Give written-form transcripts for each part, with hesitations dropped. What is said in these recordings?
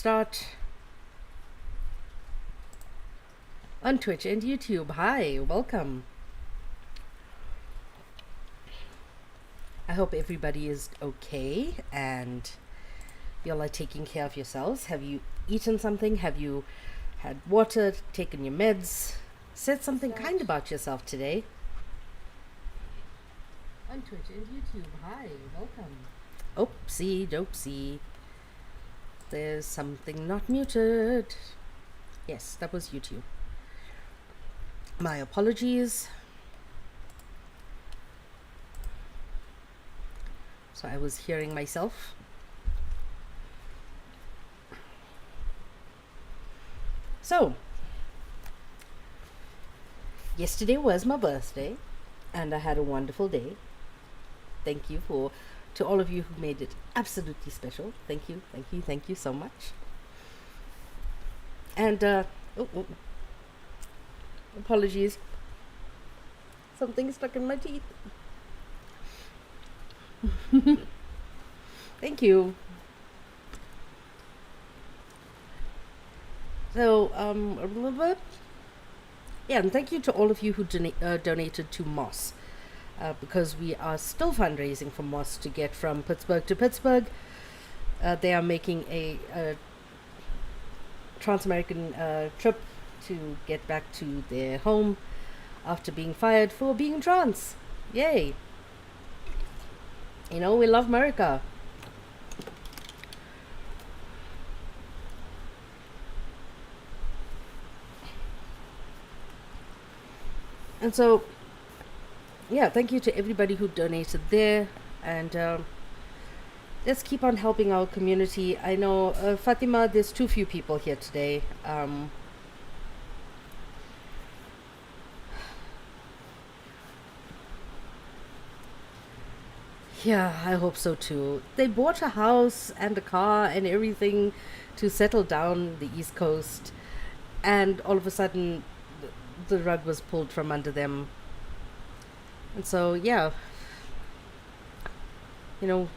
start on Twitch and YouTube. Hi, welcome. I hope everybody is okay and y'all are taking care of yourselves. Have you eaten something? Have you had water, taken your meds? Said something kind about yourself today. On Twitch and YouTube. Hi, welcome. Oopsie doopsie. There's something not muted. Yes, that was YouTube. My apologies. So I was hearing myself. So, yesterday was my birthday, and I had a wonderful day. Thank you to all of you who made it absolutely special. Thank you so much. And apologies. Something stuck in my teeth. Thank you. So, yeah, and thank you to all of you who donated to Moss, because we are still fundraising for Moss to get from Pittsburgh to Pittsburgh. They are making a trans-American trip to get back to their home after being fired for being trans. Yay! You know, we love America. And so, yeah, thank you to everybody who donated there. And let's keep on helping our community. I know, Fatima, there's too few people here today. Yeah, I hope so too. They bought a house and a car and everything to settle down the East Coast. And all of a sudden, the rug was pulled from under them. And so, yeah, you know,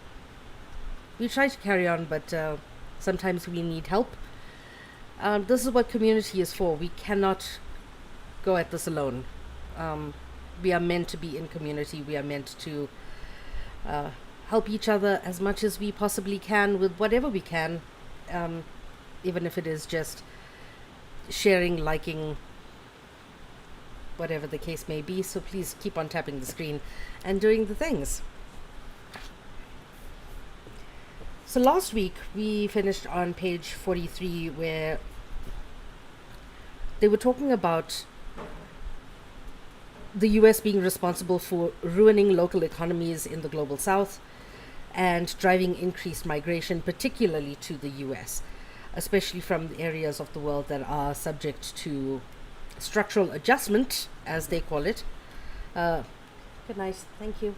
we try to carry on, but sometimes we need help. This is what community is for. We cannot go at this alone. We are meant to be in community. We are meant to help each other as much as we possibly can with whatever we can, even if it is just sharing, liking, whatever the case may be. So please keep on tapping the screen and doing the things. So last week we finished on page 43, where they were talking about the US being responsible for ruining local economies in the global south and driving increased migration, particularly to the US, especially from the areas of the world that are subject to structural adjustment, as they call it. Good night. Thank you.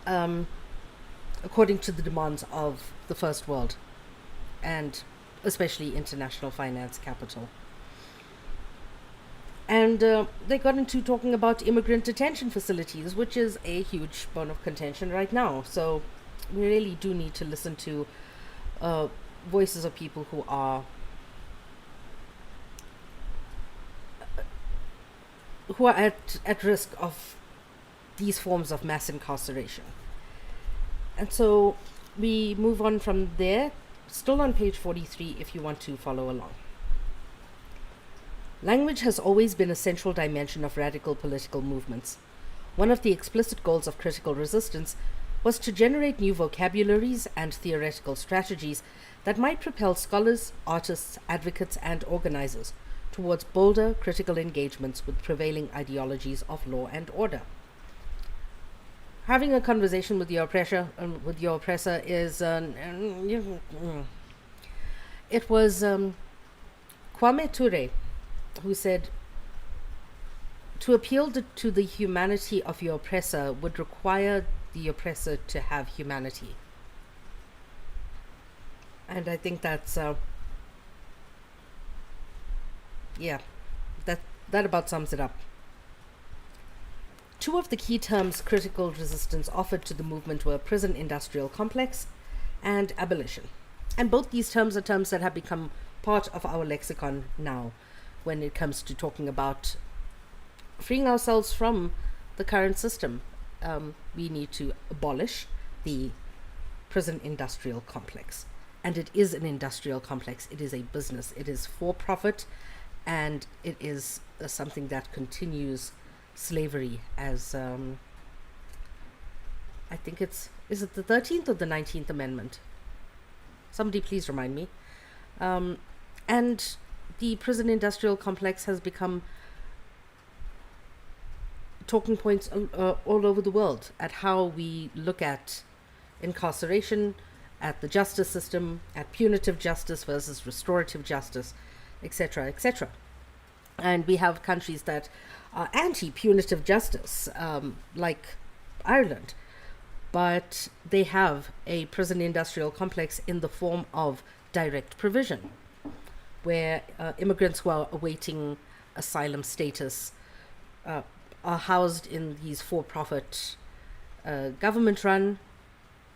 According to the demands of the first world, and especially international finance capital. And they got into talking about immigrant detention facilities, which is a huge bone of contention right now. So we really do need to listen to voices of people who are at risk of these forms of mass incarceration. And so we move on from there, still on page 43 if you want to follow along. Language has always been a central dimension of radical political movements. One of the explicit goals of critical resistance was to generate new vocabularies and theoretical strategies that might propel scholars, artists, advocates, and organizers towards bolder critical engagements with prevailing ideologies of law and order. Having a conversation with your oppressor is it was Kwame Ture who said, to appeal to the humanity of your oppressor would require the oppressor to have humanity. And I think that's that about sums it up. Two of the key terms critical resistance offered to the movement were prison industrial complex and abolition. And both these terms are terms that have become part of our lexicon now when it comes to talking about freeing ourselves from the current system. We need to abolish the prison industrial complex. And it is an industrial complex. It is a business. It is for profit, and it is something that continues slavery as I think is it the 13th or the 19th Amendment? Somebody please remind me. And the prison industrial complex has become talking points all over the world at how we look at incarceration, at the justice system, at punitive justice versus restorative justice, etc., etc. And we have countries that are anti-punitive justice, like Ireland, but they have a prison industrial complex in the form of direct provision, where immigrants who are awaiting asylum status are housed in these for-profit, government-run,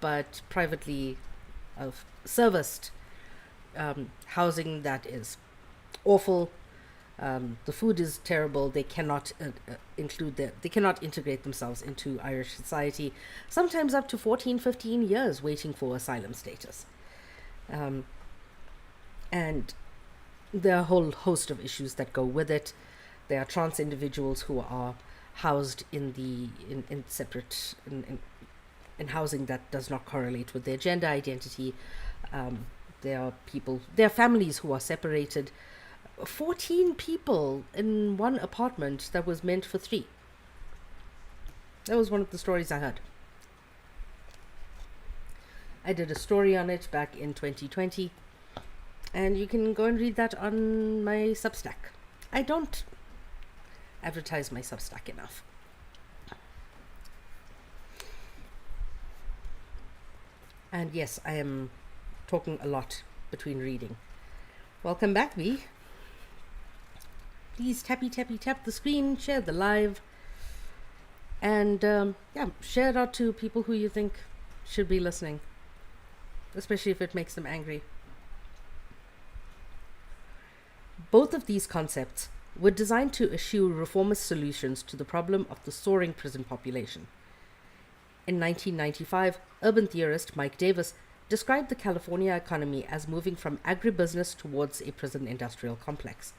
but privately serviced housing that is awful. The food is terrible. They cannot they cannot integrate themselves into Irish society, sometimes up to 14, 15 years waiting for asylum status. And there are a whole host of issues that go with it. There are trans individuals who are housed in separate in housing that does not correlate with their gender identity. There are families who are separated. 14 people in one apartment that was meant for 3. That was one of the stories I heard. I did a story on it back in 2020, and you can go and read that on my Substack. I don't advertise my Substack enough. And yes, I am talking a lot between reading. Welcome back, B. Please tap the screen, share the live, and share it out to people who you think should be listening, especially if it makes them angry. Both of these concepts were designed to eschew reformist solutions to the problem of the soaring prison population. In 1995, urban theorist Mike Davis described the California economy as moving from agribusiness towards a prison industrial complex.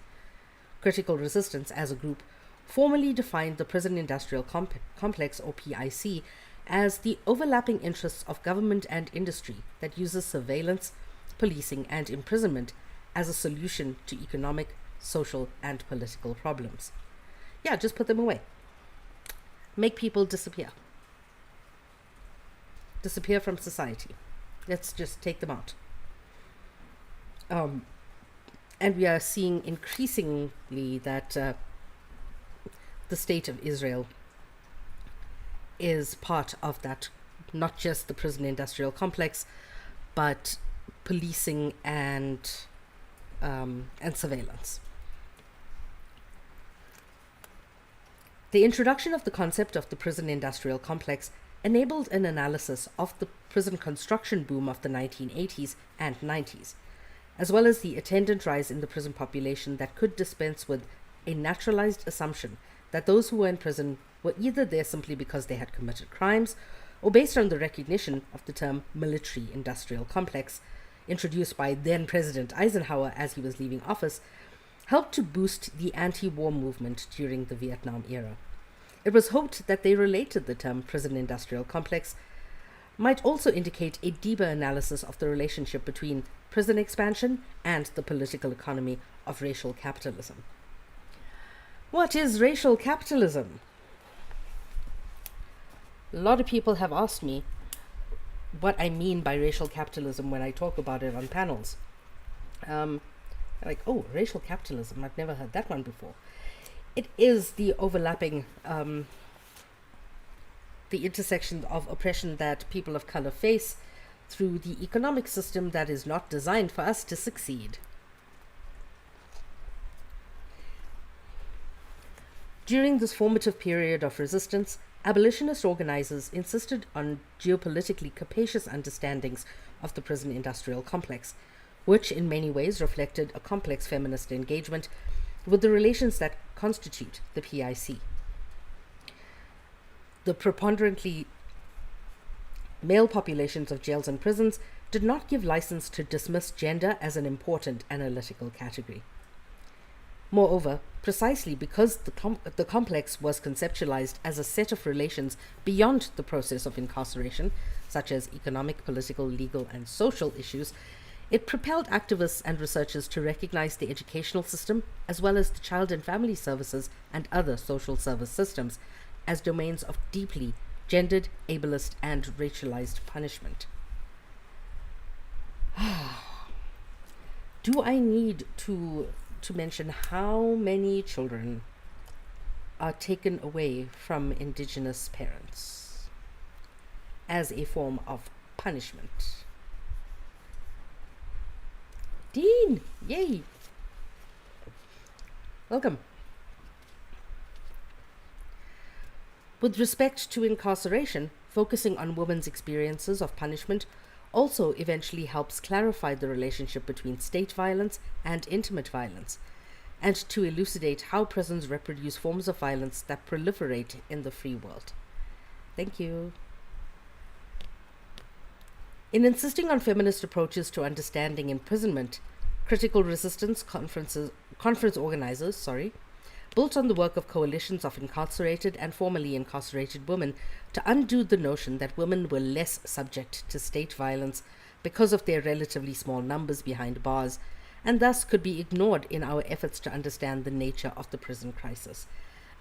Critical Resistance, as a group, formally defined the Prison Industrial Complex, or PIC, as the overlapping interests of government and industry that uses surveillance, policing, and imprisonment as a solution to economic, social, and political problems. Yeah, just put them away. Make people disappear. Disappear from society. Let's just take them out. And we are seeing increasingly that the state of Israel is part of that, not just the prison industrial complex, but policing and surveillance. The introduction of the concept of the prison industrial complex enabled an analysis of the prison construction boom of the 1980s and 90s, as well as the attendant rise in the prison population that could dispense with a naturalized assumption that those who were in prison were either there simply because they had committed crimes, or based on the recognition of the term military industrial complex, introduced by then President Eisenhower as he was leaving office, helped to boost the anti-war movement during the Vietnam era. It was hoped that they related the term prison industrial complex might also indicate a deeper analysis of the relationship between prison expansion and the political economy of racial capitalism. What is racial capitalism? A lot of people have asked me what I mean by racial capitalism when I talk about it on panels. Like, oh, racial capitalism, I've never heard that one before. It is the overlapping, the intersection of oppression that people of color face through the economic system that is not designed for us to succeed. During this formative period of resistance, abolitionist organizers insisted on geopolitically capacious understandings of the prison industrial complex, which in many ways reflected a complex feminist engagement with the relations that constitute the PIC. The preponderantly male populations of jails and prisons did not give license to dismiss gender as an important analytical category. Moreover, precisely because the complex was conceptualized as a set of relations beyond the process of incarceration, such as economic, political, legal, and social issues, it propelled activists and researchers to recognize the educational system, as well as the child and family services and other social service systems, as domains of deeply gendered, ableist, and racialized punishment. Do I need to mention how many children are taken away from indigenous parents as a form of punishment? Dean, yay! Welcome. With respect to incarceration, focusing on women's experiences of punishment also eventually helps clarify the relationship between state violence and intimate violence, and to elucidate how prisons reproduce forms of violence that proliferate in the free world. Thank you. In insisting on feminist approaches to understanding imprisonment, critical resistance conference organizers, built on the work of coalitions of incarcerated and formerly incarcerated women to undo the notion that women were less subject to state violence because of their relatively small numbers behind bars, and thus could be ignored in our efforts to understand the nature of the prison crisis,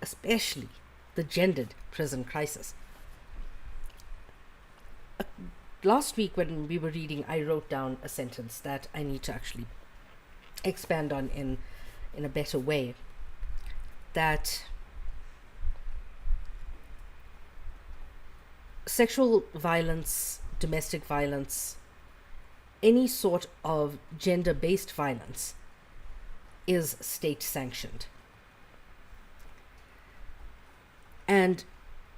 especially the gendered prison crisis. Last week when we were reading, I wrote down a sentence that I need to actually expand on in a better way. That sexual violence, domestic violence, any sort of gender-based violence is state-sanctioned. And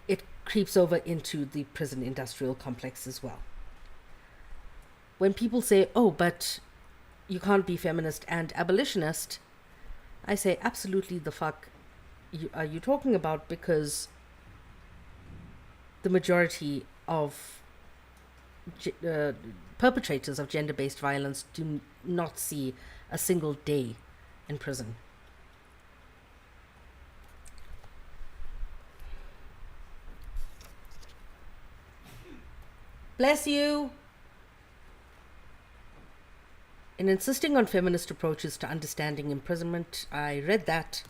it creeps over into the prison industrial complex as well. When people say, oh, but you can't be feminist and abolitionist, I say, absolutely the fuck are you talking about, because the majority of perpetrators of gender-based violence do not see a single day in prison. Bless you! In insisting on feminist approaches to understanding imprisonment, I read that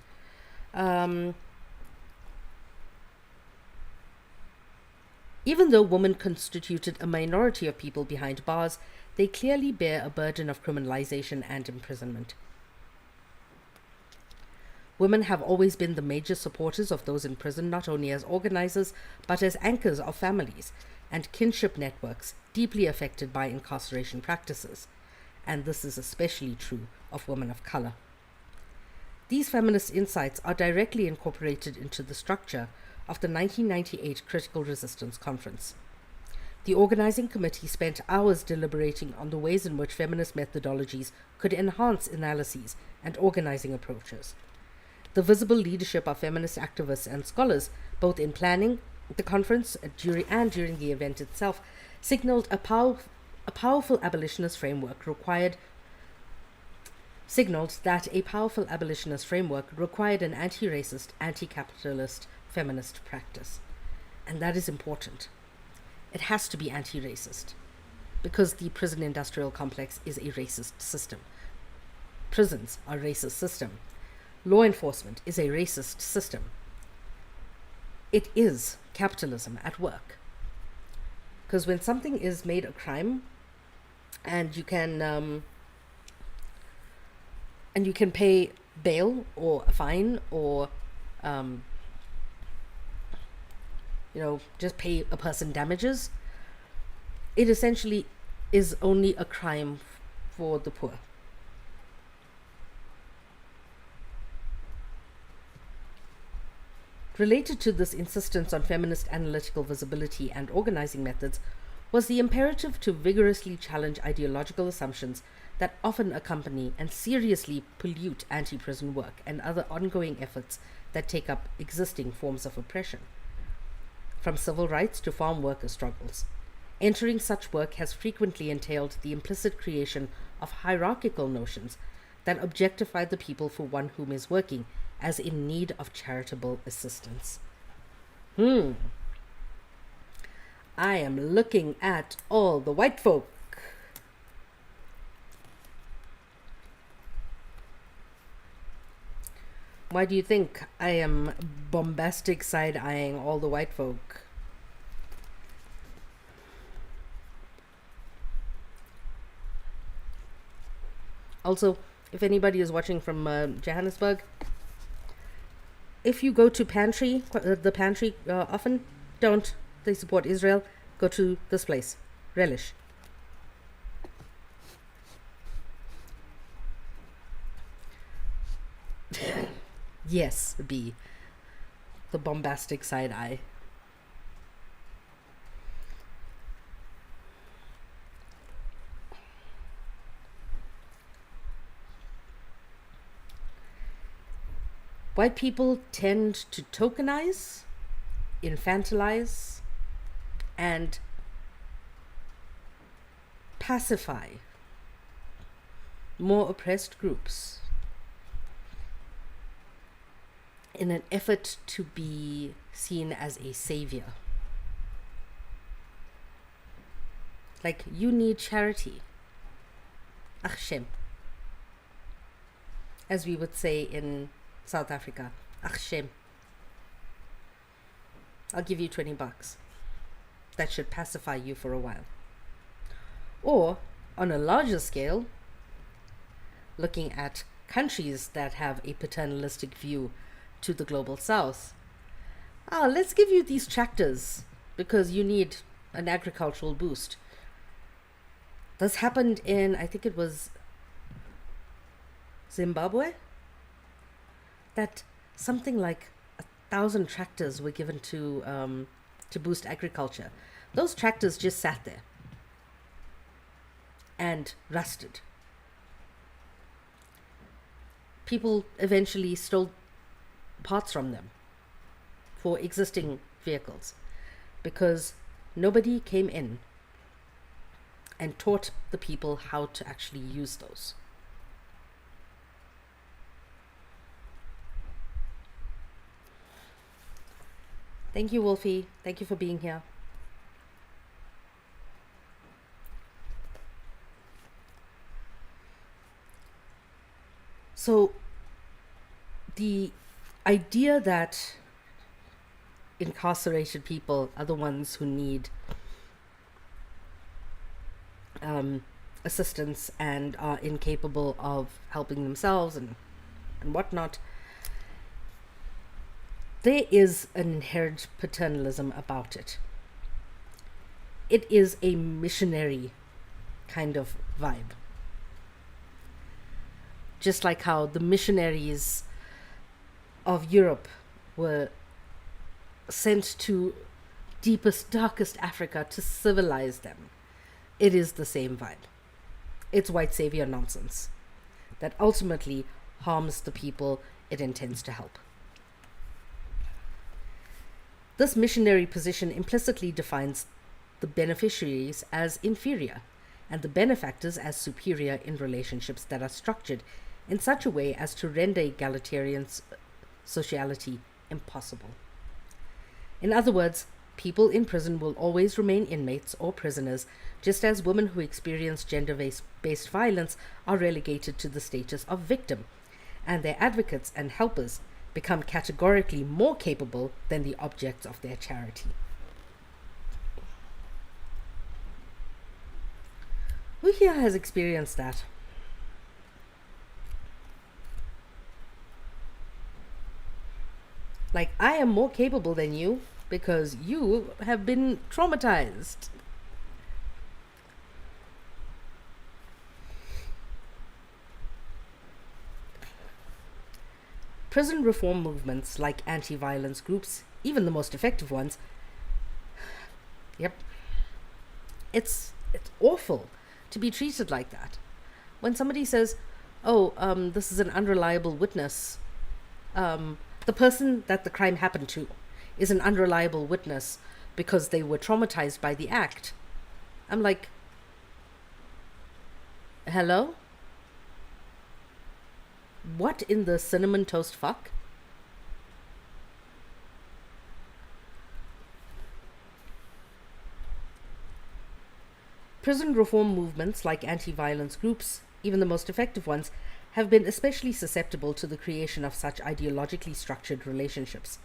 even though women constituted a minority of people behind bars, they clearly bear a burden of criminalization and imprisonment. Women have always been the major supporters of those in prison, not only as organizers, but as anchors of families and kinship networks deeply affected by incarceration practices. And this is especially true of women of color. These feminist insights are directly incorporated into the structure of the 1998 Critical Resistance Conference. The organizing committee spent hours deliberating on the ways in which feminist methodologies could enhance analyses and organizing approaches. The visible leadership of feminist activists and scholars, both in planning the conference and during the event itself, signaled a powerful abolitionist framework required an anti-racist, anti-capitalist feminist practice. And that is important. It has to be anti-racist, because the prison industrial complex is a racist system. Prisons are a racist system. Law enforcement is a racist system. It is capitalism at work. Because when something is made a crime, and you can pay bail or a fine or just pay a person damages, it essentially is only a crime for the poor. Related to this insistence on feminist analytical visibility and organizing methods was the imperative to vigorously challenge ideological assumptions that often accompany and seriously pollute anti prison work and other ongoing efforts that take up existing forms of oppression. From civil rights to farm worker struggles, entering such work has frequently entailed the implicit creation of hierarchical notions that objectify the people for one whom is working as in need of charitable assistance. I am looking at all the white folk. Why do you think I am bombastic side-eyeing all the white folk? Also, if anybody is watching from Johannesburg, if you go to the pantry often, don't. They support Israel. Go to this place, Relish. Yes, B. The bombastic side eye. White people tend to tokenize, infantilize, and pacify more oppressed groups in an effort to be seen as a savior. Like, you need charity. Ach Shem. As we would say in South Africa. Ach Shem. I'll give you $20. That should pacify you for a while. Or, on a larger scale, looking at countries that have a paternalistic view to the global south. Let's give you these tractors because you need an agricultural boost. This happened in, I think it was Zimbabwe, that something like 1,000 tractors were given to boost agriculture. Those tractors just sat there and rusted. People eventually stole parts from them for existing vehicles because nobody came in and taught the people how to actually use those. Thank you, Wolfie. Thank you for being here. So, the idea that incarcerated people are the ones who need assistance and are incapable of helping themselves and whatnot, there is an inherent paternalism about it. It is a missionary kind of vibe. Just like how the missionaries of Europe were sent to deepest, darkest Africa to civilize them. It is the same vibe. It's white savior nonsense that ultimately harms the people it intends to help. This missionary position implicitly defines the beneficiaries as inferior and the benefactors as superior in relationships that are structured in such a way as to render egalitarian sociality impossible. In other words, people in prison will always remain inmates or prisoners, just as women who experience gender-based violence are relegated to the status of victim, and their advocates and helpers become categorically more capable than the objects of their charity. Who here has experienced that? Like, I am more capable than you because you have been traumatized. Prison reform movements like anti-violence groups, even the most effective ones, yep, it's awful to be treated like that. When somebody says, "Oh, this is an unreliable witness," the person that the crime happened to is an unreliable witness because they were traumatized by the act. I'm like, hello? What in the cinnamon toast fuck? Prison reform movements like anti-violence groups, even the most effective ones, have been especially susceptible to the creation of such ideologically structured relationships.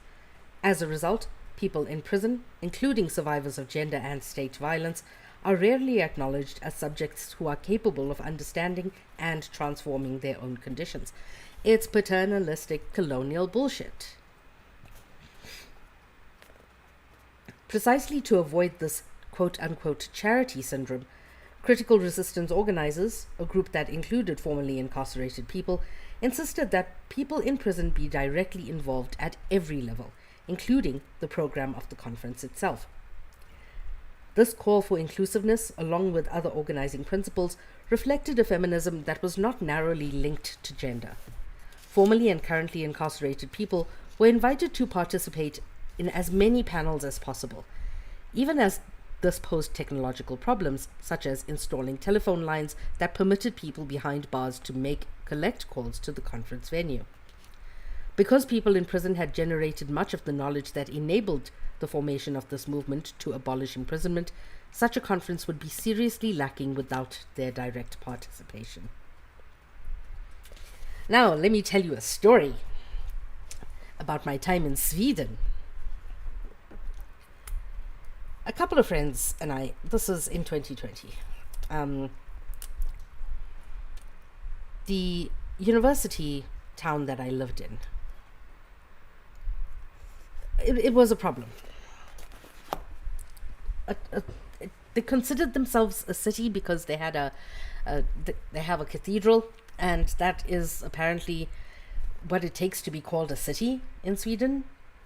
As a result, people in prison, including survivors of gender and state violence, are rarely acknowledged as subjects who are capable of understanding and transforming their own conditions. It's paternalistic colonial bullshit. Precisely to avoid this quote-unquote charity syndrome, Critical Resistance organizers, a group that included formerly incarcerated people, insisted that people in prison be directly involved at every level, including the program of the conference itself. This call for inclusiveness, along with other organizing principles, reflected a feminism that was not narrowly linked to gender. Formerly and currently incarcerated people were invited to participate in as many panels as possible, even as this posed technological problems, such as installing telephone lines that permitted people behind bars to make collect calls to the conference venue. Because people in prison had generated much of the knowledge that enabled the formation of this movement to abolish imprisonment, such a conference would be seriously lacking without their direct participation. Now, let me tell you a story about my time in Sweden. A couple of friends and I, this is in 2020, the university town that I lived in, it was a problem. They considered themselves a city because they had they have a cathedral, and that is apparently what it takes to be called a city in Sweden.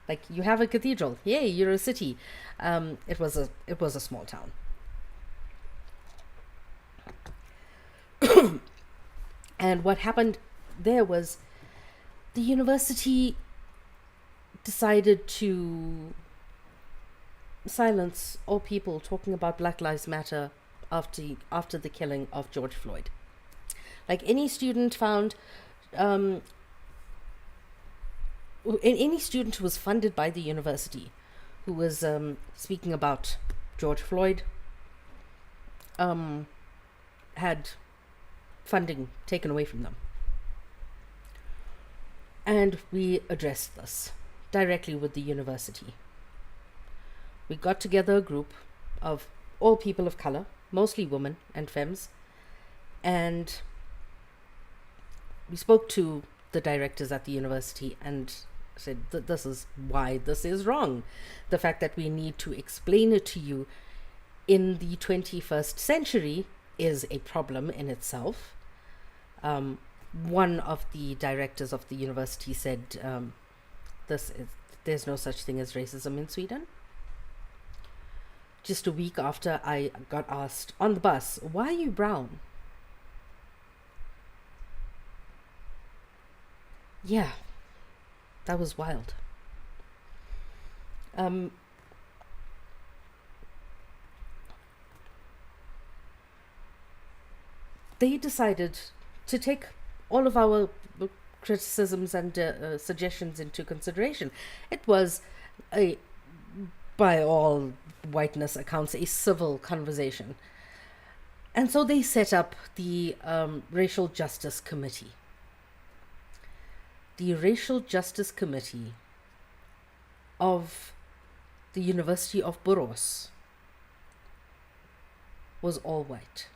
Like, you have a cathedral, yay, you're a city. It was a small town. And what happened there was the university decided to silence all people talking about Black Lives Matter after the killing of George Floyd. Like, any student found, any student who was funded by the university who was speaking about George Floyd had funding taken away from them. And we addressed this directly with the university. We got together a group of all people of color, mostly women and femmes, and we spoke to the directors at the university and said that this is why this is wrong. The fact that we need to explain it to you in the 21st century is a problem in itself. One of the directors of the university said, there's no such thing as racism in Sweden. Just a week after, I got asked on the bus, why are you brown? Yeah, that was wild. They decided to take all of our criticisms and suggestions into consideration. It was by all whiteness accounts, a civil conversation. And so they set up the Racial Justice Committee. The Racial Justice Committee of the University of Borås was all white.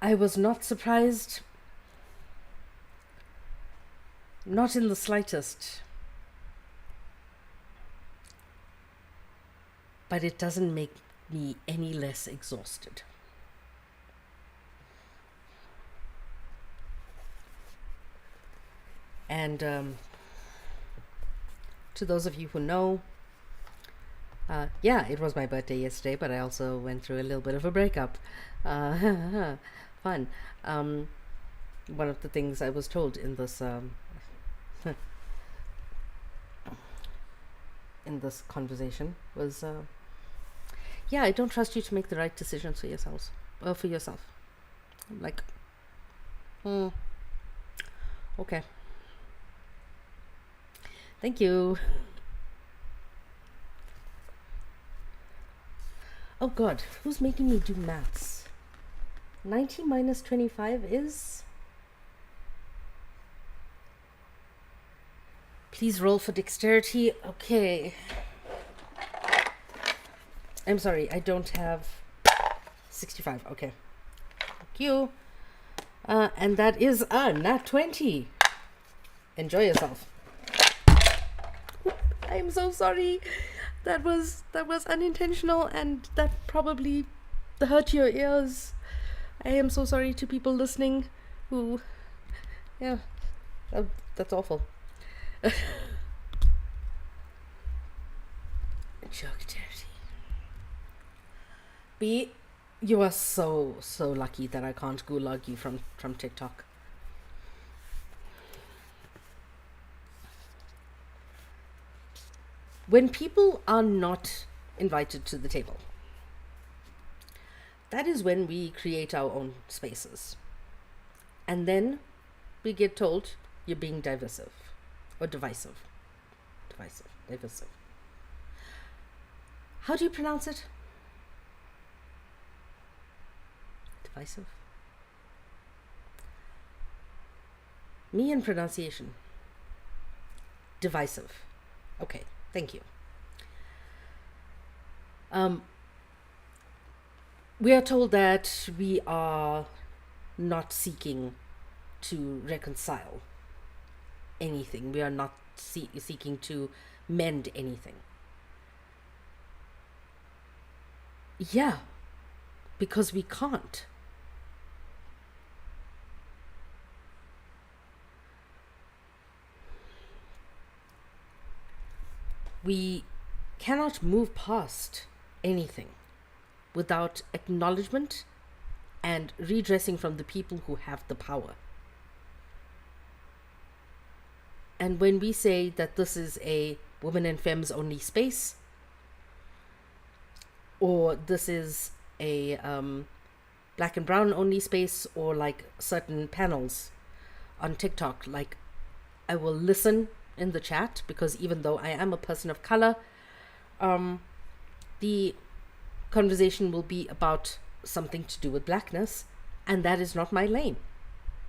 I was not surprised, not in the slightest. But it doesn't make me any less exhausted. And to those of you who know, yeah, it was my birthday yesterday, but I also went through a little bit of a breakup. Fun. One of the things I was told in this in this conversation was, yeah, I don't trust you to make the right decisions for yourselves, for yourself. I'm like, okay. Thank you. Oh God, who's making me do maths? 90 minus 25 is... Please roll for dexterity. Okay. I'm sorry, I don't have 65. Okay. Thank you. And that is nat 20. Enjoy yourself. I am so sorry. That was unintentional, and that probably hurt your ears. I am so sorry to people listening who, yeah, that's awful. Joke dirty. B, you are so lucky that I can't gulag you from TikTok. When people are not invited to the table, that is when we create our own spaces. And then we get told you're being divisive. Or divisive. Divisive. How do you pronounce it? Divisive? Me and pronunciation. Divisive. Okay. Thank you. We are told that we are not seeking to reconcile anything. We are not seeking to mend anything. Yeah, because we can't. We cannot move past anything without acknowledgement and redressing from the people who have the power. And when we say that this is a women and femmes only space, or this is a black and brown only space, or like certain panels on TikTok, like I will listen in the chat, because even though I am a person of color, the conversation will be about something to do with blackness, and that is not my lane.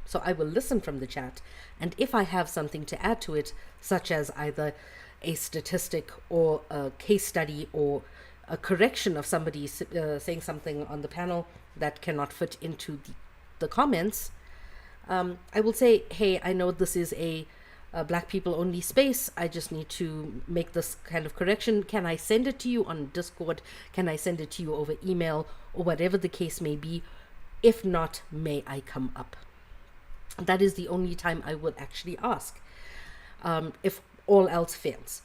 So I will listen from the chat, and if I have something to add to it, such as either a statistic or a case study or a correction of somebody saying something on the panel that cannot fit into the comments, I will say, hey, I know this is a black people only space. I just need to make this kind of correction. Can I send it to you on Discord? Can I send it to you over email, or whatever the case may be? If not, may I come up? That is the only time I will actually ask. If all else fails.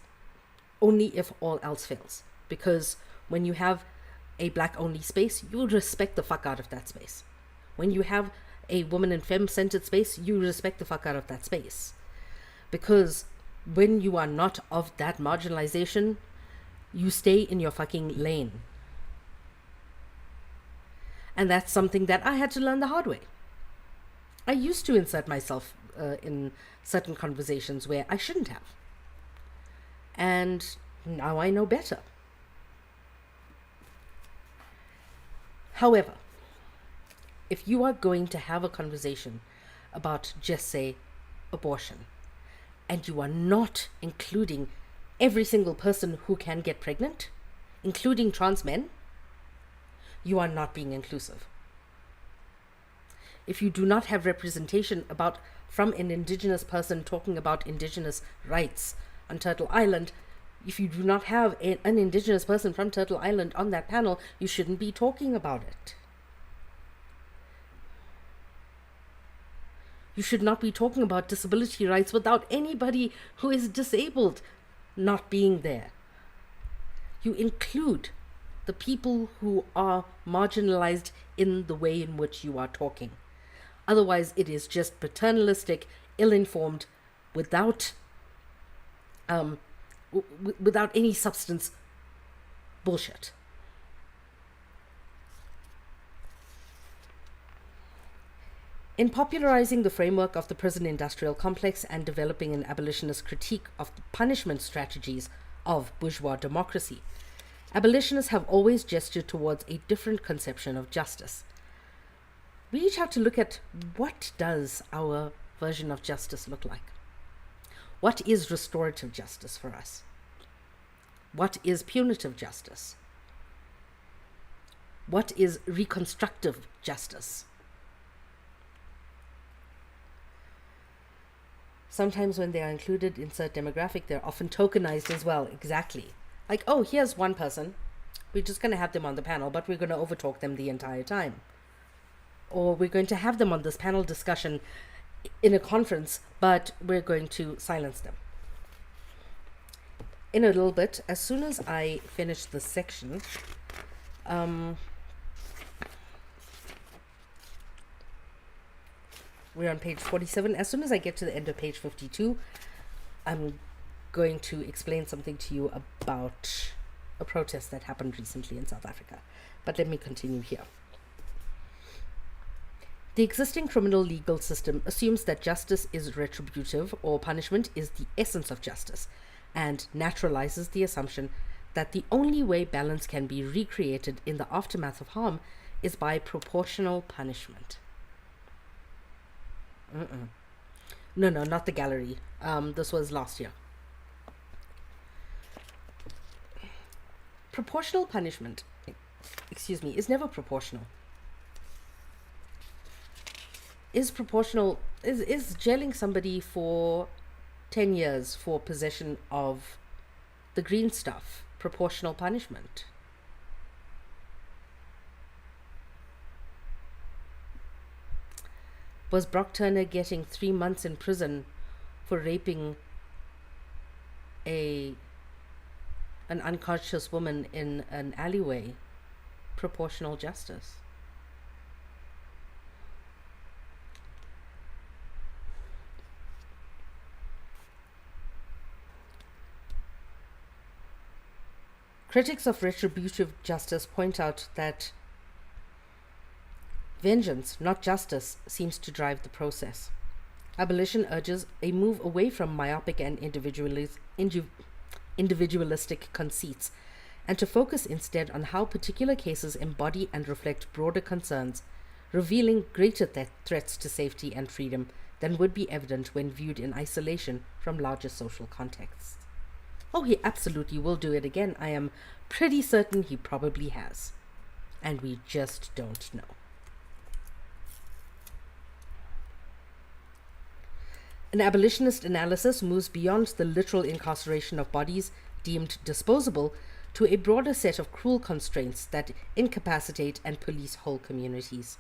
Only if all else fails. Because when you have a black only space, you respect the fuck out of that space. When you have a woman and femme centered space, you respect the fuck out of that space. Because when you are not of that marginalization, you stay in your fucking lane. And that's something that I had to learn the hard way. I used to insert myself in certain conversations where I shouldn't have. And now I know better. However, if you are going to have a conversation about, just say, abortion, and you are not including every single person who can get pregnant, including trans men, you are not being inclusive. if you do not have representation from an Indigenous person talking about Indigenous rights on Turtle Island, if you do not have an Indigenous person from Turtle Island on that panel, you shouldn't be talking about it. You should not be talking about disability rights without anybody who is disabled not being there. You include the people who are marginalized in the way in which you are talking. Otherwise, it is just paternalistic, ill-informed, without any substance bullshit. In popularizing the framework of the prison industrial complex and developing an abolitionist critique of the punishment strategies of bourgeois democracy, abolitionists have always gestured towards a different conception of justice. We each have to look at, what does our version of justice look like? What is restorative justice for us? What is punitive justice? What is reconstructive justice? Sometimes when they are included, insert demographic, they're often tokenized as well. Exactly. Like, oh, here's one person. We're just going to have them on the panel, but we're going to overtalk them the entire time. Or we're going to have them on this panel discussion in a conference, but we're going to silence them. In a little bit, as soon as I finish this section, we're on page 47. As soon as I get to the end of page 52, I'm going to explain something to you about a protest that happened recently in South Africa. But let me continue here. The existing criminal legal system assumes that justice is retributive, or punishment is the essence of justice, and naturalizes the assumption that the only way balance can be recreated in the aftermath of harm is by proportional punishment. No, not the gallery. This was last year. Proportional punishment, is never proportional. Is jailing somebody for 10 years for possession of the green stuff proportional punishment? Was Brock Turner getting 3 months in prison for raping an unconscious woman in an alleyway proportional justice? Critics of retributive justice point out that vengeance, not justice, seems to drive the process. Abolition urges a move away from myopic and individualistic conceits, and to focus instead on how particular cases embody and reflect broader concerns, revealing greater threats to safety and freedom than would be evident when viewed in isolation from larger social contexts. Oh, he absolutely will do it again. I am pretty certain he probably has. And we just don't know. An abolitionist analysis moves beyond the literal incarceration of bodies deemed disposable to a broader set of cruel constraints that incapacitate and police whole communities.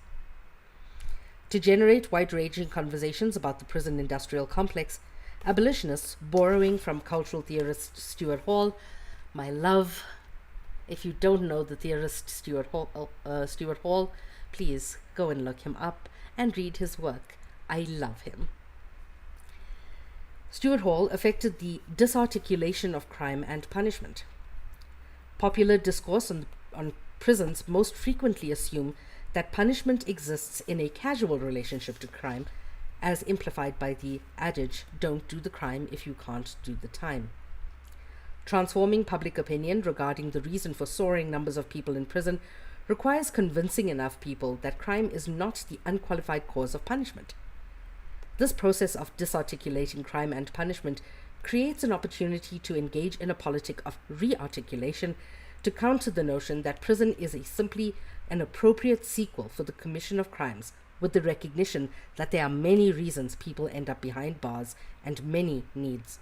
To generate wide-ranging conversations about the prison industrial complex, abolitionists, borrowing from cultural theorist Stuart Hall, my love, if you don't know the theorist Stuart Hall, please go and look him up and read his work. I love him. Stuart Hall affected the disarticulation of crime and punishment. Popular discourse on prisons most frequently assume that punishment exists in a casual relationship to crime, as implied by the adage, don't do the crime if you can't do the time. Transforming public opinion regarding the reason for soaring numbers of people in prison requires convincing enough people that crime is not the unqualified cause of punishment. This process of disarticulating crime and punishment creates an opportunity to engage in a politic of rearticulation to counter the notion that prison is simply an appropriate sequel for the commission of crimes, with the recognition that there are many reasons people end up behind bars and many needs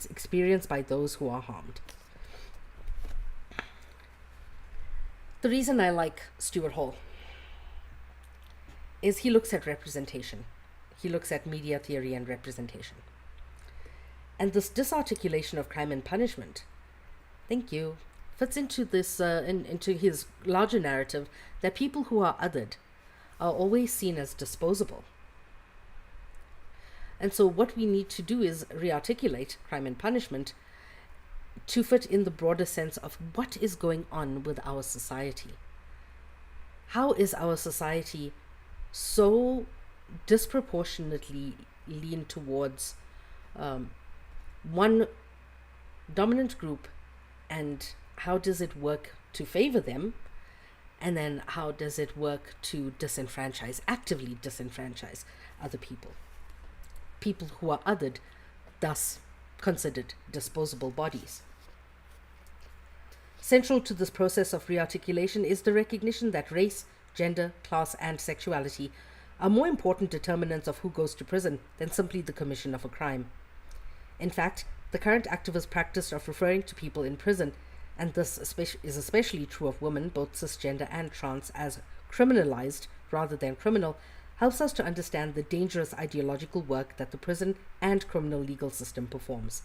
experienced by those who are harmed. The reason I like Stuart Hall is he looks at representation. He looks at media theory and representation. And this disarticulation of crime and punishment, thank you, fits into this into his larger narrative that people who are othered are always seen as disposable. And so what we need to do is rearticulate crime and punishment to fit in the broader sense of what is going on with our society. How is our society so disproportionately leaned towards one dominant group, and how does it work to favor them, and then how does it work to actively disenfranchise other people who are othered, thus considered disposable bodies. Central to this process of rearticulation is the recognition that race, gender, class, and sexuality are more important determinants of who goes to prison than simply the commission of a crime. In fact, the current activist practice of referring to people in prison, and this is especially true of women, both cisgender and trans, as criminalized rather than criminal, helps us to understand the dangerous ideological work that the prison and criminal legal system performs.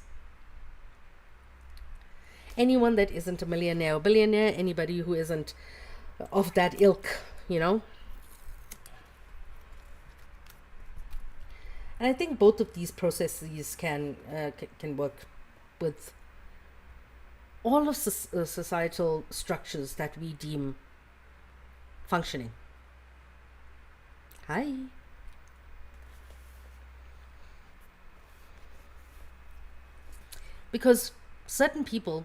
Anyone that isn't a millionaire or billionaire, anybody who isn't of that ilk, And I think both of these processes can work with all of societal structures that we deem functioning. Hi. Because certain people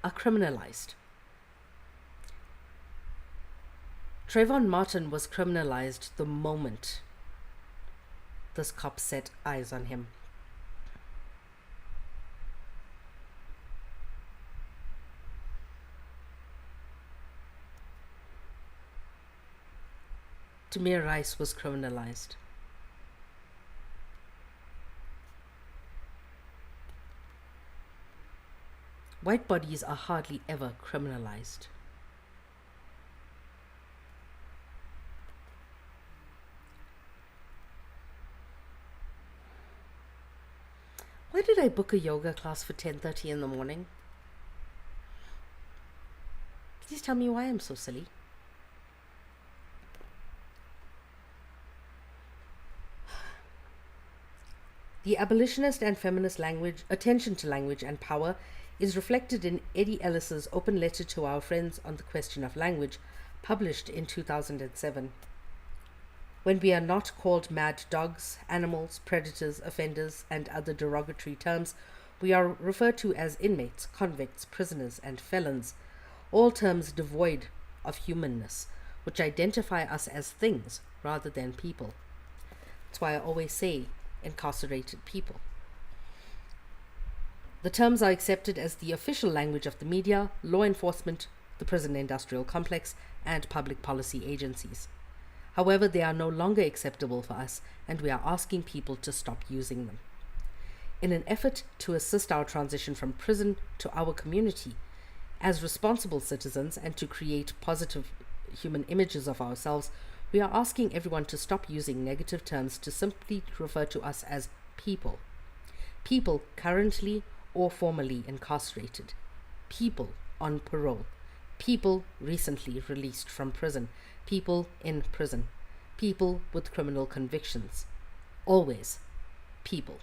are criminalized. Trayvon Martin was criminalized the moment this cop set eyes on him. Tamir Rice was criminalized. White bodies are hardly ever criminalized. Why did I book a yoga class for 10:30 in the morning? Please tell me why I'm so silly. The abolitionist and feminist attention to language and power is reflected in Eddie Ellis's open letter to our friends on the question of language, published in 2007. When we are not called mad dogs, animals, predators, offenders, and other derogatory terms, we are referred to as inmates, convicts, prisoners, and felons, all terms devoid of humanness, which identify us as things rather than people. That's why I always say incarcerated people. The terms are accepted as the official language of the media, law enforcement, the prison industrial complex, and public policy agencies. However, they are no longer acceptable for us, and we are asking people to stop using them. In an effort to assist our transition from prison to our community, as responsible citizens, and to create positive human images of ourselves, we are asking everyone to stop using negative terms to simply refer to us as people. People currently or formerly incarcerated. People on parole. People recently released from prison. People in prison. People with criminal convictions. Always people.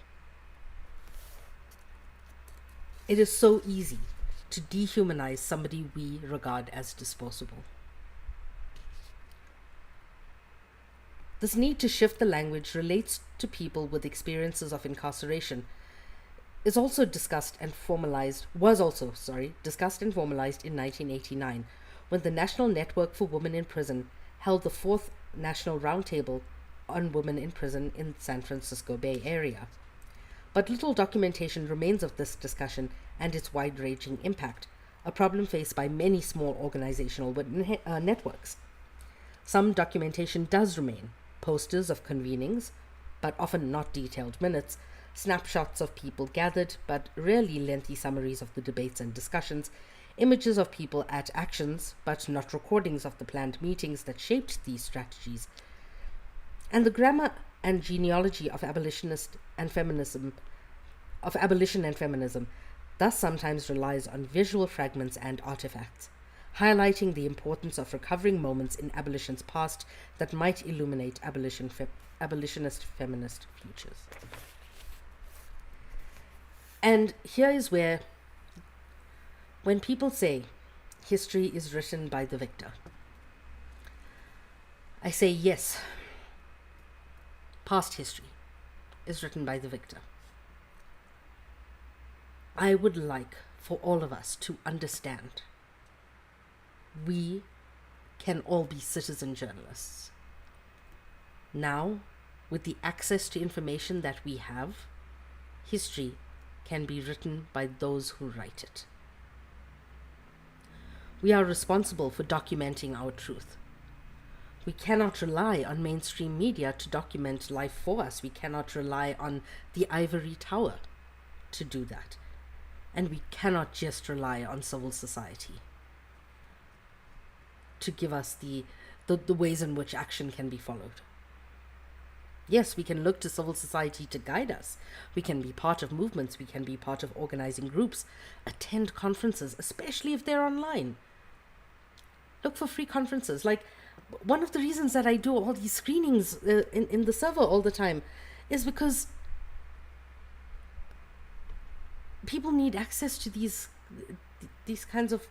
It is so easy to dehumanize somebody we regard as disposable. This need to shift the language relates to people with experiences of incarceration, was also discussed and formalized in 1989, when the National Network for Women in Prison held the 4th National Roundtable on Women in Prison in San Francisco Bay Area. But little documentation remains of this discussion and its wide-ranging impact, a problem faced by many small organizational networks. Some documentation does remain: posters of convenings, but often not detailed minutes, snapshots of people gathered, but rarely lengthy summaries of the debates and discussions, images of people at actions, but not recordings of the planned meetings that shaped these strategies. And the grammar and genealogy of abolition and feminism thus sometimes relies on visual fragments and artifacts, highlighting the importance of recovering moments in abolition's past that might illuminate abolitionist feminist futures. And here is where, when people say history is written by the victor, I say yes, past history is written by the victor. I would like for all of us to understand we can all be citizen journalists. Now, with the access to information that we have, history can be written by those who write it. We are responsible for documenting our truth. We cannot rely on mainstream media to document life for us. We cannot rely on the ivory tower to do that. And we cannot just rely on civil society to give us the ways in which action can be followed. Yes, we can look to civil society to guide us. We can be part of movements. We can be part of organizing groups, attend conferences, especially if they're online. Look for free conferences. Like, one of the reasons that I do all these screenings in the server all the time is because people need access to these kinds of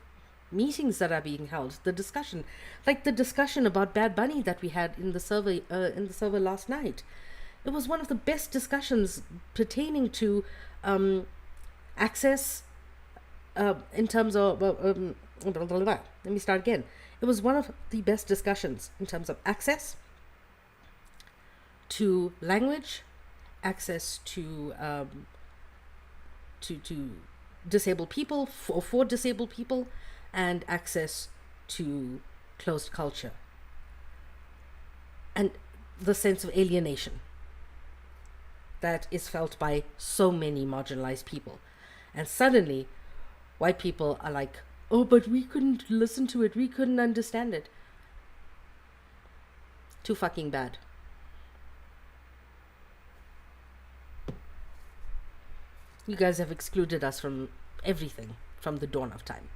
meetings that are being held. The discussion, like the discussion about Bad Bunny that we had in the server last night. It was one of the best discussions pertaining to access in terms of let me start again. It was one of the best discussions in terms of access to language, access to disabled people, for disabled people, and access to closed culture. And the sense of alienation that is felt by so many marginalized people. And suddenly, white people are like, oh, but we couldn't listen to it, we couldn't understand it. Too fucking bad. You guys have excluded us from everything from the dawn of time.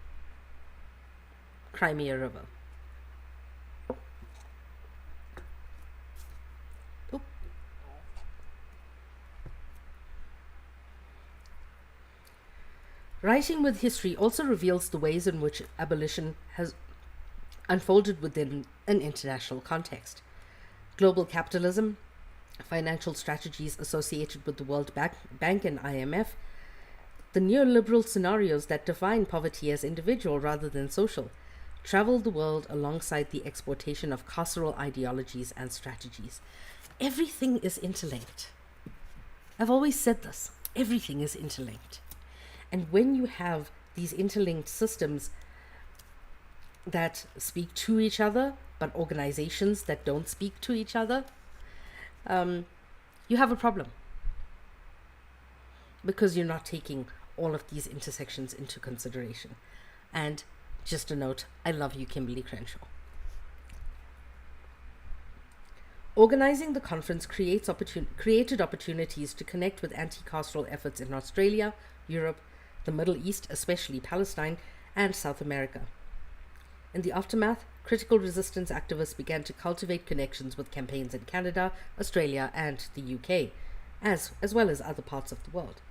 Crimea River. Oop. Writing with history also reveals the ways in which abolition has unfolded within an international context. Global capitalism, financial strategies associated with the World Bank and IMF, the neoliberal scenarios that define poverty as individual rather than social, travel the world alongside the exportation of carceral ideologies and strategies. Everything is interlinked. I've always said this. Everything is interlinked. And when you have these interlinked systems that speak to each other, but organizations that don't speak to each other, you have a problem. Because you're not taking all of these intersections into consideration. And just a note, I love you, Kimberly Crenshaw. Organizing the conference created opportunities to connect with anti-carceral efforts in Australia, Europe, the Middle East, especially Palestine, and South America. In the aftermath, critical resistance activists began to cultivate connections with campaigns in Canada, Australia, and the UK, as well as other parts of the world.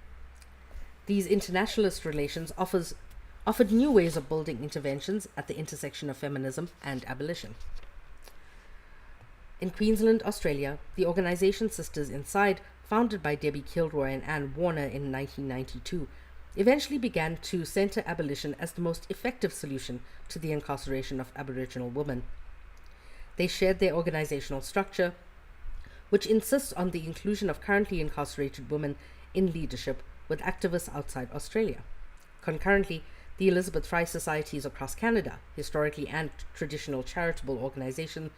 These internationalist relations offered new ways of building interventions at the intersection of feminism and abolition. In Queensland, Australia, the organization Sisters Inside, founded by Debbie Kilroy and Anne Warner in 1992, eventually began to center abolition as the most effective solution to the incarceration of Aboriginal women. They shared their organizational structure, which insists on the inclusion of currently incarcerated women in leadership with activists outside Australia. Concurrently, The Elizabeth Fry Societies across Canada, historically and traditional charitable organizations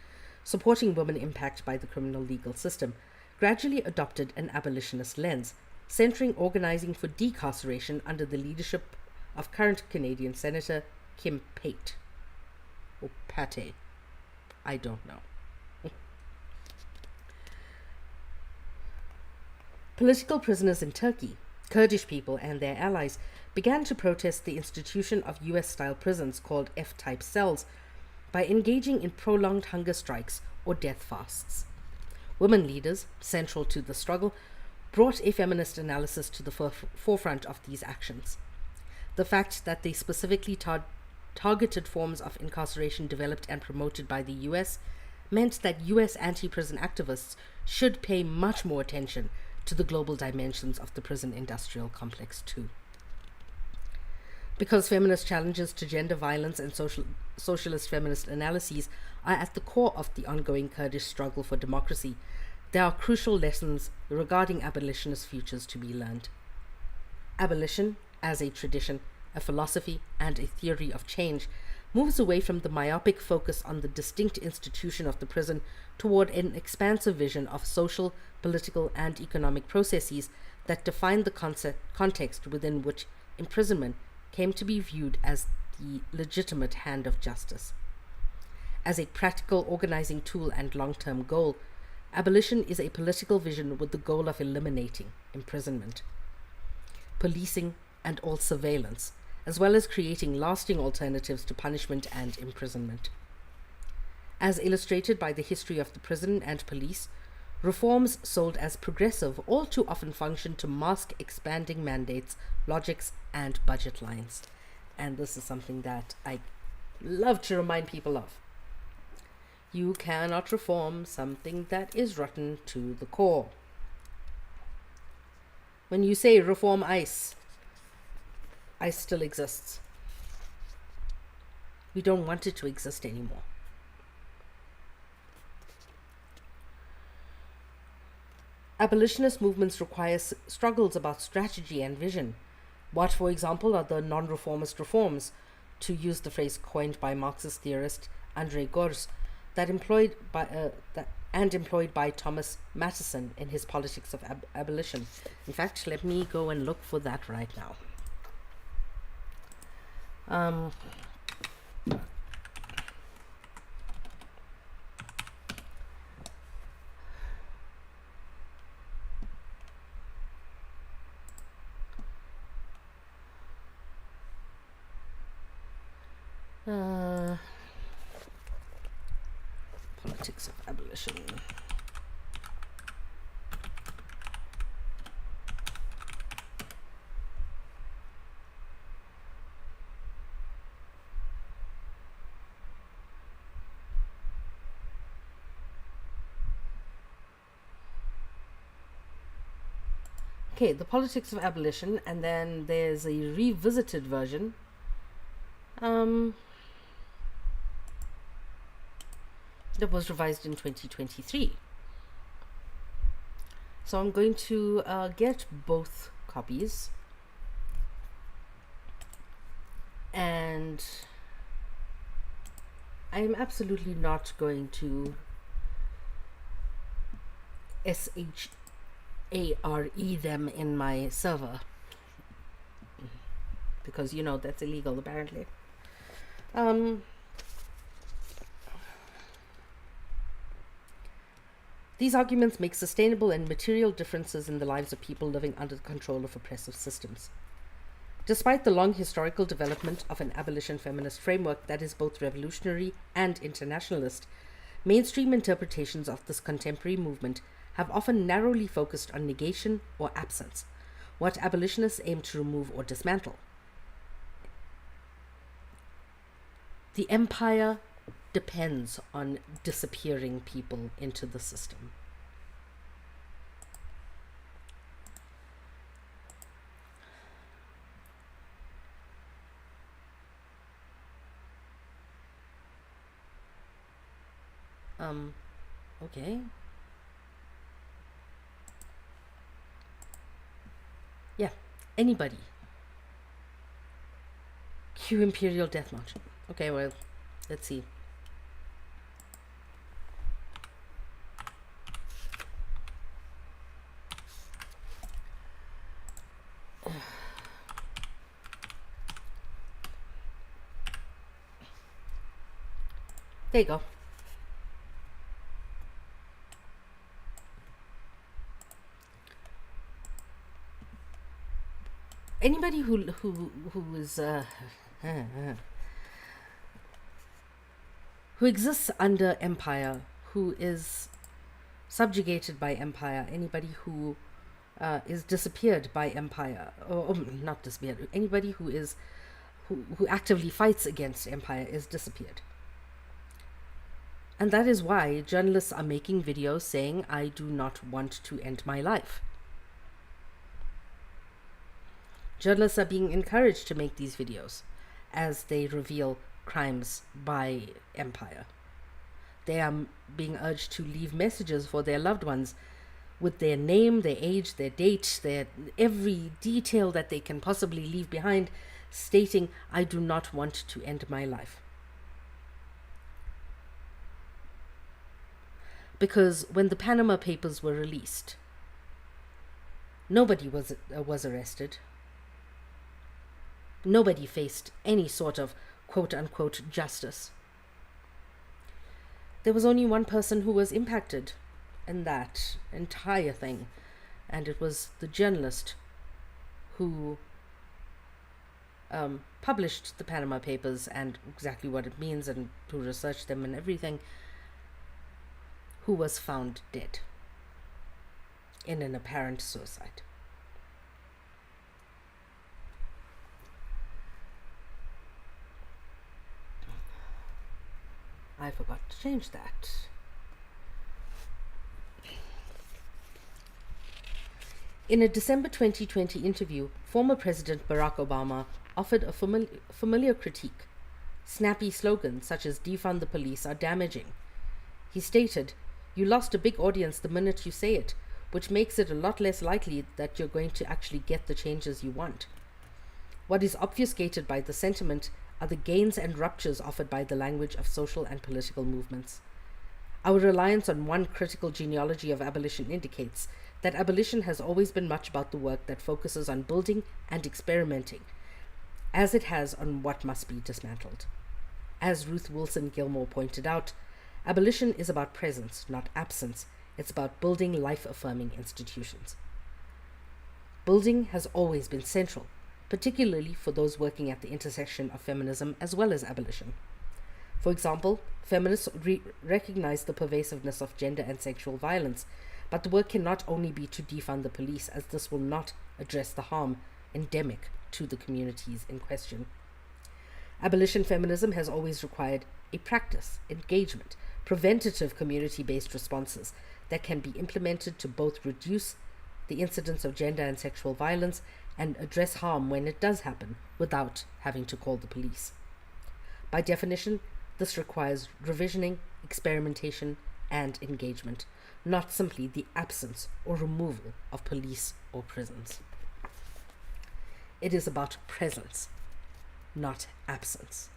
supporting women impacted by the criminal legal system, gradually adopted an abolitionist lens, centering organizing for decarceration under the leadership of current Canadian Senator Kim Pate. Or Pate. I don't know. Political prisoners in Turkey, Kurdish people and their allies, began to protest the institution of US-style prisons called F-type cells by engaging in prolonged hunger strikes or death fasts. Women leaders, central to the struggle, brought a feminist analysis to the forefront of these actions. The fact that the specifically targeted forms of incarceration developed and promoted by the US meant that US anti-prison activists should pay much more attention to the global dimensions of the prison industrial complex too. Because feminist challenges to gender violence and socialist feminist analyses are at the core of the ongoing Kurdish struggle for democracy, there are crucial lessons regarding abolitionist futures to be learned. Abolition, as a tradition, a philosophy, and a theory of change, moves away from the myopic focus on the distinct institution of the prison toward an expansive vision of social, political, and economic processes that define the context within which imprisonment came to be viewed as the legitimate hand of justice. As a practical organizing tool and long-term goal, abolition is a political vision with the goal of eliminating imprisonment, policing, and all surveillance, as well as creating lasting alternatives to punishment and imprisonment. As illustrated by the history of the prison and police, reforms sold as progressive all too often function to mask expanding mandates, logics, and budget lines. And this is something that I love to remind people of. You cannot reform something that is rotten to the core. When you say reform ICE, ICE still exists. We don't want it to exist anymore. Abolitionist movements require struggles about strategy and vision. What, for example, are the non-reformist reforms, to use the phrase coined by Marxist theorist André Gorz, employed by Thomas Matheson in his Politics of Abolition. In fact, let me go and look for that right now. Politics of Abolition. Okay, the Politics of Abolition, and then there's a revisited version. That was revised in 2023. So I'm going to get both copies, and I'm absolutely not going to SHARE them in my server, because you know that's illegal apparently. These arguments make sustainable and material differences in the lives of people living under the control of oppressive systems. Despite the long historical development of an abolition feminist framework that is both revolutionary and internationalist, mainstream interpretations of this contemporary movement have often narrowly focused on negation or absence, what abolitionists aim to remove or dismantle. The empire depends on disappearing people into the system. Okay. Yeah, anybody Cue Imperial Death March. Okay, well, let's see. There you go. Anybody who is who exists under empire, who is subjugated by empire, anybody who is disappeared by empire, or not disappeared, anybody who is who actively fights against empire is disappeared. And that is why journalists are making videos saying, I do not want to end my life. Journalists are being encouraged to make these videos as they reveal crimes by empire. They are being urged to leave messages for their loved ones with their name, their age, their date, their every detail that they can possibly leave behind, stating, I do not want to end my life. Because when the Panama Papers were released, nobody was arrested. Nobody faced any sort of quote-unquote justice. There was only one person who was impacted in that entire thing, and it was the journalist who published the Panama Papers and exactly what it means and who researched them and everything, who was found dead in an apparent suicide. I forgot to change that. In a December 2020 interview, former President Barack Obama offered a familiar critique. Snappy slogans such as defund the police are damaging. He stated, "You lost a big audience the minute you say it, which makes it a lot less likely that you're going to actually get the changes you want. What is obfuscated by the sentiment are the gains and ruptures offered by the language of social and political movements. Our reliance on one critical genealogy of abolition indicates that abolition has always been much about the work that focuses on building and experimenting, as it has on what must be dismantled. As Ruth Wilson Gilmore pointed out, abolition is about presence, not absence. It's about building life-affirming institutions. Building has always been central, particularly for those working at the intersection of feminism as well as abolition. For example, feminists recognize the pervasiveness of gender and sexual violence, but the work cannot only be to defund the police, as this will not address the harm endemic to the communities in question. Abolition feminism has always required a practice, engagement, preventative community-based responses that can be implemented to both reduce the incidence of gender and sexual violence and address harm when it does happen without having to call the police. By definition, this requires revisioning, experimentation, and engagement, not simply the absence or removal of police or prisons. It is about presence, not absence.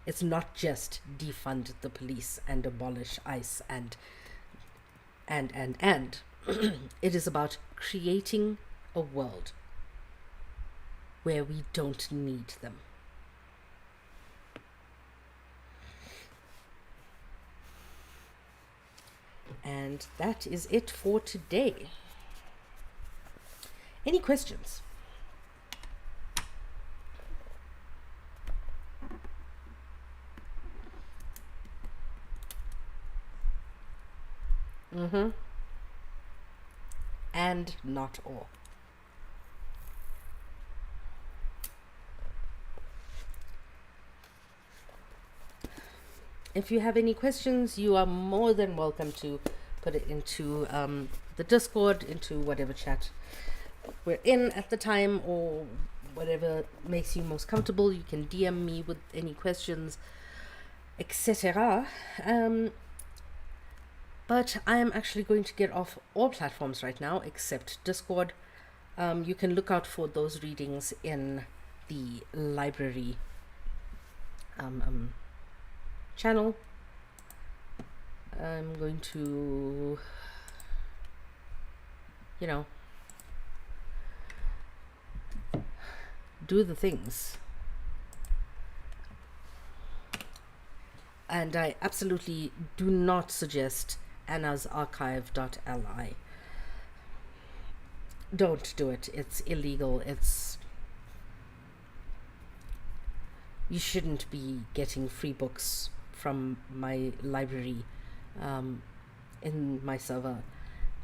It's not just defund the police and abolish ICE and. It is about creating a world where we don't need them. And that is it for today. Any questions? And not all. If you have any questions, you are more than welcome to put it into the Discord, into whatever chat we're in at the time, or whatever makes you most comfortable. You can DM me with any questions, etc. But I am actually going to get off all platforms right now except Discord. You can look out for those readings in the library channel. I'm going to, you know, do the things. And I absolutely do not suggest annasarchive.li. Don't do it. It's illegal. You shouldn't be getting free books from my library in my server,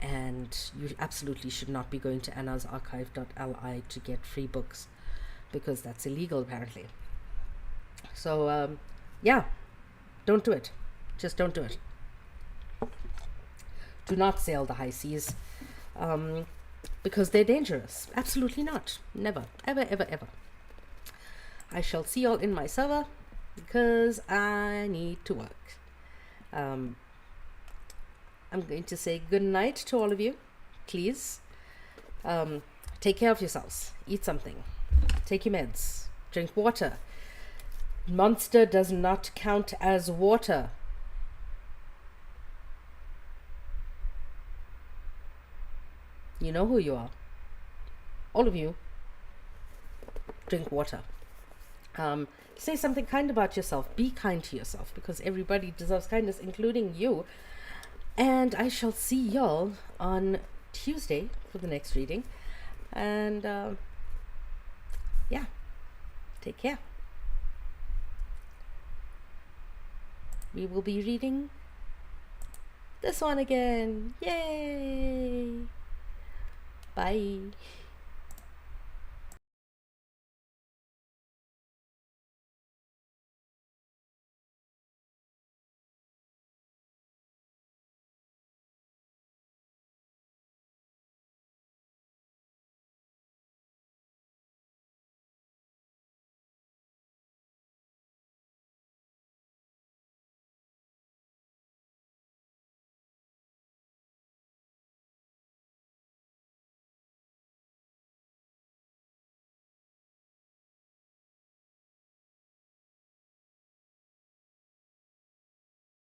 and you absolutely should not be going to annasarchive.li to get free books, because that's illegal apparently. So yeah, don't do it. Just don't do it. Do not sail the high seas, because they're dangerous. Absolutely not. Never, ever, ever, ever. I shall see y'all in my server, because I need to work. I'm going to say good night to all of you. Please take care of yourselves. Eat something. Take your meds. Drink water. Monster does not count as water. You know who you are. All of you. Drink water. Say something kind about yourself. Be kind to yourself, because everybody deserves kindness, including you. And I shall see y'all on Tuesday for the next reading. And yeah, take care. We will be reading this one again. Yay! Bye.